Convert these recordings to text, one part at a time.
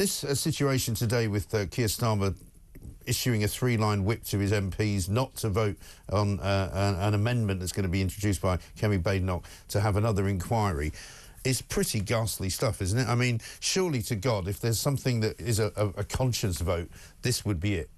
This situation today with Keir Starmer issuing a 3-line whip to his MPs not to vote on an amendment that's going to be introduced by Kemi Badenoch to have another inquiry is pretty ghastly stuff, isn't it? I mean, surely to God, if there's something that is a conscience vote, this would be it.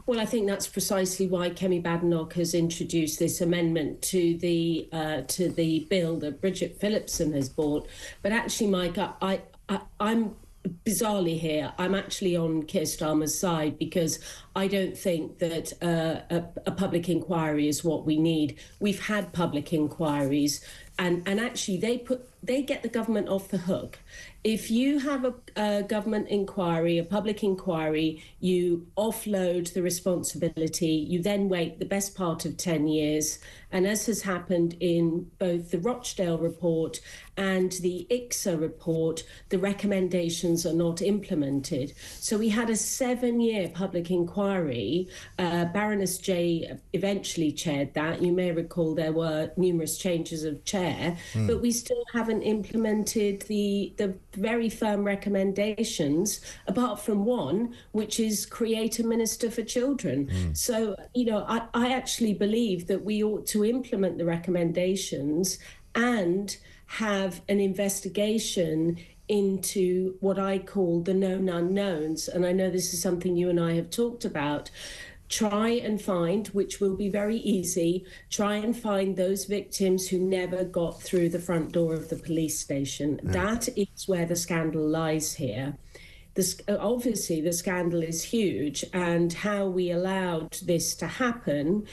Well, I think that's precisely why Kemi Badenoch has introduced this amendment to the bill that Bridget Phillipson has brought. But actually, Mike, I'm bizarrely here. I'm actually on Keir Starmer's side because I don't think that a public inquiry is what we need. We've had public inquiries, and actually they get the government off the hook. If you have a government inquiry, a public inquiry, you offload the responsibility, you then wait the best part of 10 years. And as has happened in both the Rochdale report and the ICSA report, the recommendations are not implemented. So we had a 7-year public inquiry. Baroness J eventually chaired that. You may recall there were numerous changes of chair, but we still haven't implemented the very firm recommendations, apart from one, which is create a minister for children. So, you know, I actually believe that we ought to implement the recommendations and have an investigation into what I call the known unknowns. And I know this is something you and I have talked about. Try and find, which will be very easy, try and find those victims who never got through the front door of the police station. That is where the scandal lies here. Obviously, the scandal is huge, and how we allowed this to happen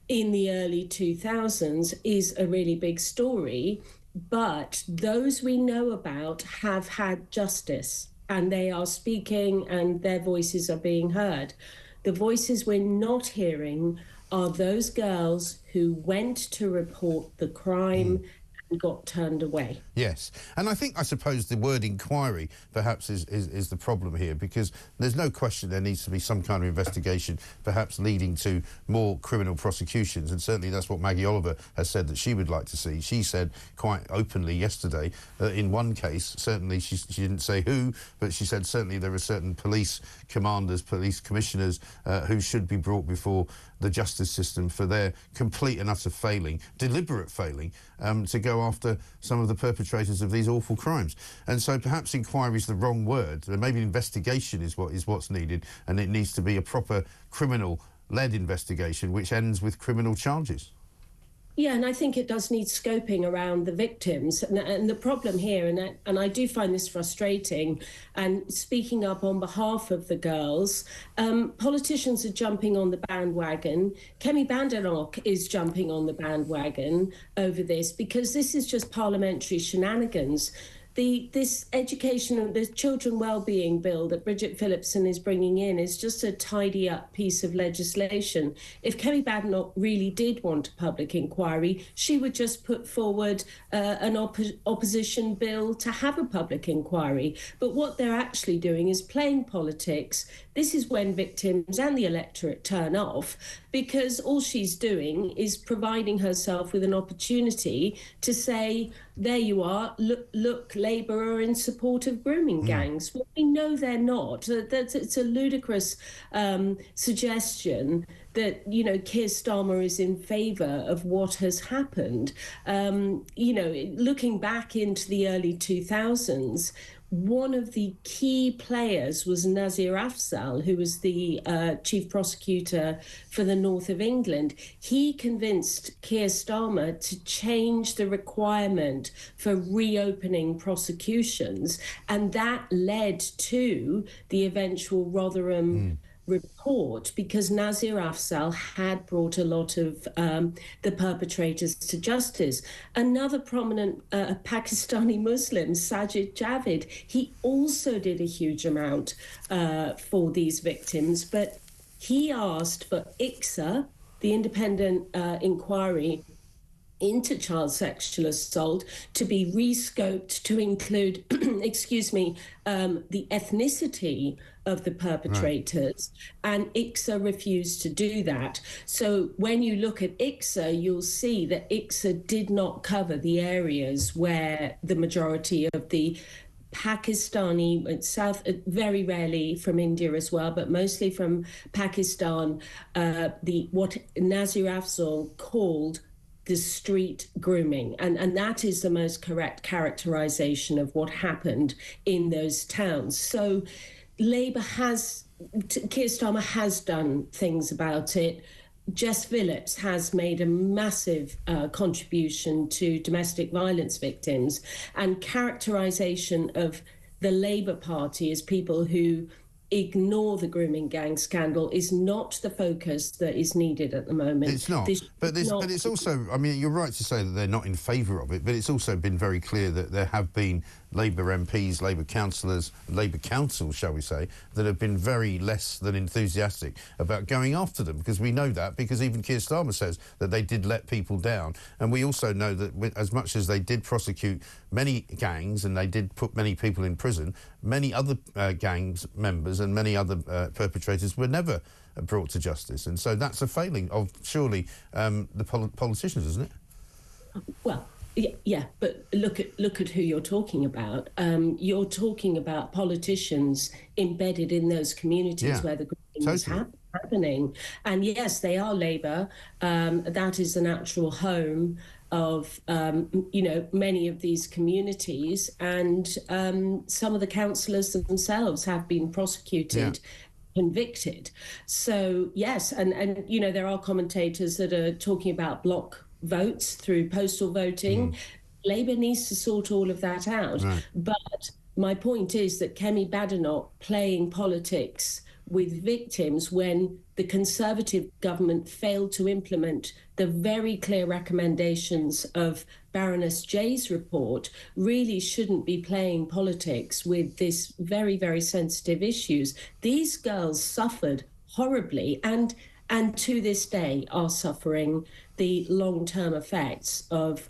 in the early 2000s is a really big story. But those we know about have had justice, and they are speaking and their voices are being heard. The voices we're not hearing are those girls who went to report the crime and got turned away. Yes, and I suppose the word inquiry perhaps is the problem here, because there's no question there needs to be some kind of investigation, perhaps leading to more criminal prosecutions, and certainly that's what Maggie Oliver has said that she would like to see. She said quite openly yesterday that in one case, certainly she didn't say who, but she said certainly there are certain police commanders, police commissioners who should be brought before the justice system for their complete and utter failing, deliberate failing, to go after some of the perpetrators of these awful crimes. And so perhaps inquiry is the wrong word. Maybe investigation is what's needed, and it needs to be a proper criminal-led investigation which ends with criminal charges. Yeah, and I think it does need scoping around the victims. And the problem here, and I do find this frustrating, and speaking up on behalf of the girls, politicians are jumping on the bandwagon. Kemi Badenoch is jumping on the bandwagon over this because this is just parliamentary shenanigans. This education, the children wellbeing bill that Bridget Phillipson is bringing in is just a tidy up piece of legislation. If Kemi Badenoch really did want a public inquiry, she would just put forward an opposition bill to have a public inquiry. But what they're actually doing is playing politics. This is when victims and the electorate turn off, because all she's doing is providing herself with an opportunity to say, there you are, look, Labour are in support of grooming gangs. Well, we know they're not. It's a ludicrous suggestion that, you know, Keir Starmer is in favour of what has happened. You know, looking back into the early 2000s, one of the key players was Nazir Afzal, who was the chief prosecutor for the north of England. He convinced Keir Starmer to change the requirement for reopening prosecutions, and that led to the eventual Rotherham report, because Nazir Afzal had brought a lot of the perpetrators to justice. Another prominent Pakistani Muslim, Sajid Javid, he also did a huge amount for these victims, but he asked for ICSA, the independent inquiry into child sexual assault, to be rescoped to include, the ethnicity of the perpetrators, and ICSA refused to do that. So when you look at ICSA, you'll see that ICSA did not cover the areas where the majority of the Pakistani, South, very rarely from India as well, but mostly from Pakistan, what Nazir Afzal called the street grooming. And that is the most correct characterization of what happened in those towns. So Labour Keir Starmer has done things about it. Jess Phillips has made a massive contribution to domestic violence victims, and characterization of the Labour Party as people who ignore the grooming gang scandal is not the focus that is needed at the moment. It's not. But it's also, I mean, you're right to say that they're not in favour of it, but it's also been very clear that there have been Labour MPs, Labour councillors, Labour councils, shall we say, that have been very less than enthusiastic about going after them, because we know that, because even Keir Starmer says that they did let people down. And we also know that as much as they did prosecute many gangs and they did put many people in prison, many other gangs members and many other perpetrators were never brought to justice. And so that's a failing of, surely, the politicians, isn't it? Well, yeah, but look at who you're talking about. You're talking about politicians embedded in those communities where the grooming is happening. And yes, they are Labour. That is the natural home of many of these communities, and some of the councillors themselves have been prosecuted. Convicted. So yes, and there are commentators that are talking about block votes through postal voting. Labour needs to sort all of that out. Right. But my point is that Kemi Badenoch playing politics with victims when the Conservative government failed to implement the very clear recommendations of Baroness Jay's report really shouldn't be playing politics with this very, very sensitive issues. These girls suffered horribly and to this day are suffering the long-term effects of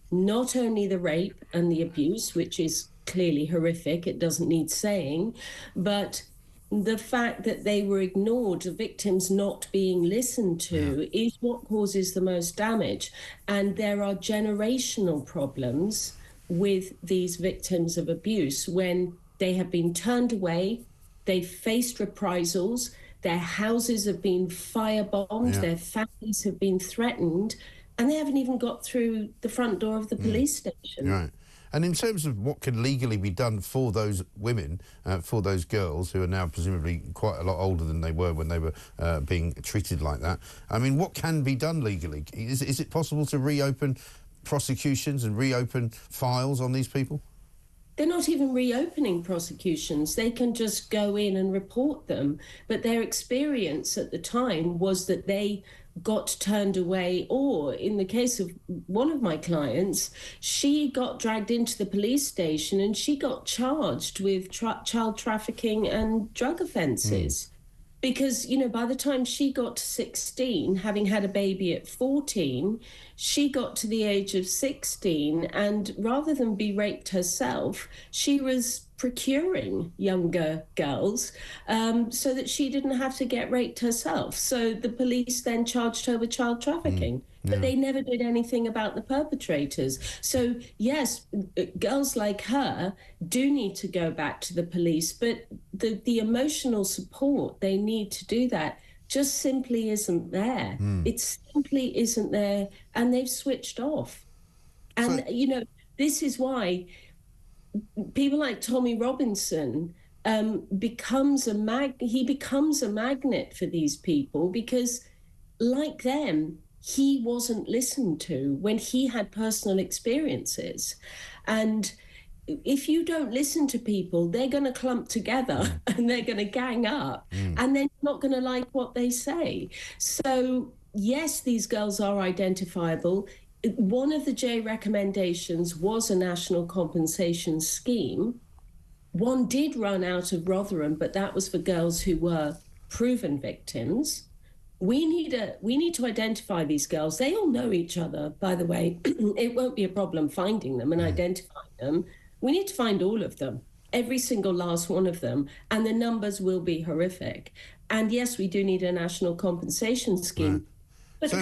not only the rape and the abuse, which is clearly horrific, it doesn't need saying, but the fact that they were ignored, the victims not being listened to, is what causes the most damage. And there are generational problems with these victims of abuse when they have been turned away, they've faced reprisals, their houses have been firebombed, their families have been threatened, and they haven't even got through the front door of the police station. Right. And in terms of what can legally be done for those women, for those girls who are now presumably quite a lot older than they were when they were being treated like that, I mean, what can be done legally? Is it possible to reopen prosecutions and reopen files on these people? They're not even reopening prosecutions. They can just go in and report them. But their experience at the time was that they got turned away, or in the case of one of my clients, she got dragged into the police station and she got charged with child trafficking and drug offences. Because, by the time she got to 16, having had a baby at 14, she got to the age of 16, and rather than be raped herself, she was procuring younger girls so that she didn't have to get raped herself. So the police then charged her with child trafficking. But they never did anything about the perpetrators. So, yes, girls like her do need to go back to the police, but the emotional support they need to do that just simply isn't there. It simply isn't there, and they've switched off. And, this is why people like Tommy Robinson becomes a magnet for these people, because, like them, he wasn't listened to when he had personal experiences. And if you don't listen to people, they're going to clump together and they're going to gang up and they're not going to like what they say. So, yes, these girls are identifiable. One of the J recommendations was a national compensation scheme. One did run out of Rotherham, but that was for girls who were proven victims. We need to identify these girls. They all know each other, by the way. It won't be a problem finding them and identifying them. We need to find all of them, every single last one of them, and the numbers will be horrific. And yes, we do need a national compensation scheme. But So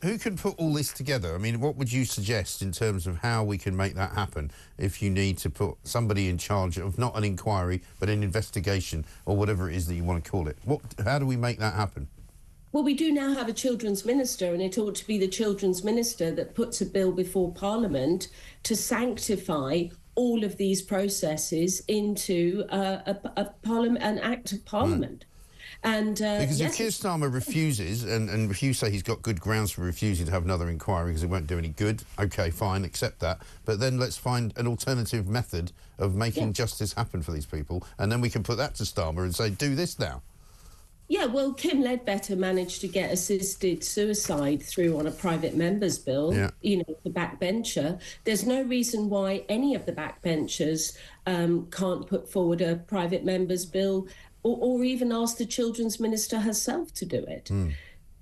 who can put all this together? I mean, what would you suggest in terms of how we can make that happen if you need to put somebody in charge of not an inquiry but an investigation or whatever it is that you want to call it? How do we make that happen? Well, we do now have a children's minister, and it ought to be the children's minister that puts a bill before Parliament to sanctify all of these processes into an act of Parliament. And because yes, if Keir Starmer refuses, and if you say he's got good grounds for refusing to have another inquiry because it won't do any good, OK, fine, accept that. But then let's find an alternative method of making justice happen for these people, and then we can put that to Starmer and say, do this now. Yeah, well, Kim Ledbetter managed to get assisted suicide through on a private member's bill, you know, the backbencher. There's no reason why any of the backbenchers can't put forward a private member's bill or even ask the children's minister herself to do it.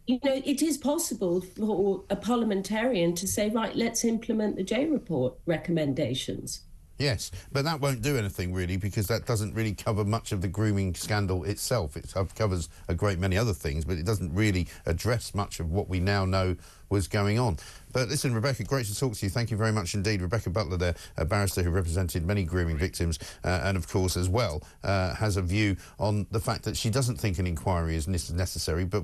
You know, it is possible for a parliamentarian to say, right, let's implement the J report recommendations. Yes, but that won't do anything really, because that doesn't really cover much of the grooming scandal itself. It covers a great many other things, but it doesn't really address much of what we now know was going on. But listen, Rebecca, great to talk to you. Thank you very much indeed. Rebecca Butler there, a barrister who represented many grooming victims and, of course, as well, has a view on the fact that she doesn't think an inquiry is necessary, but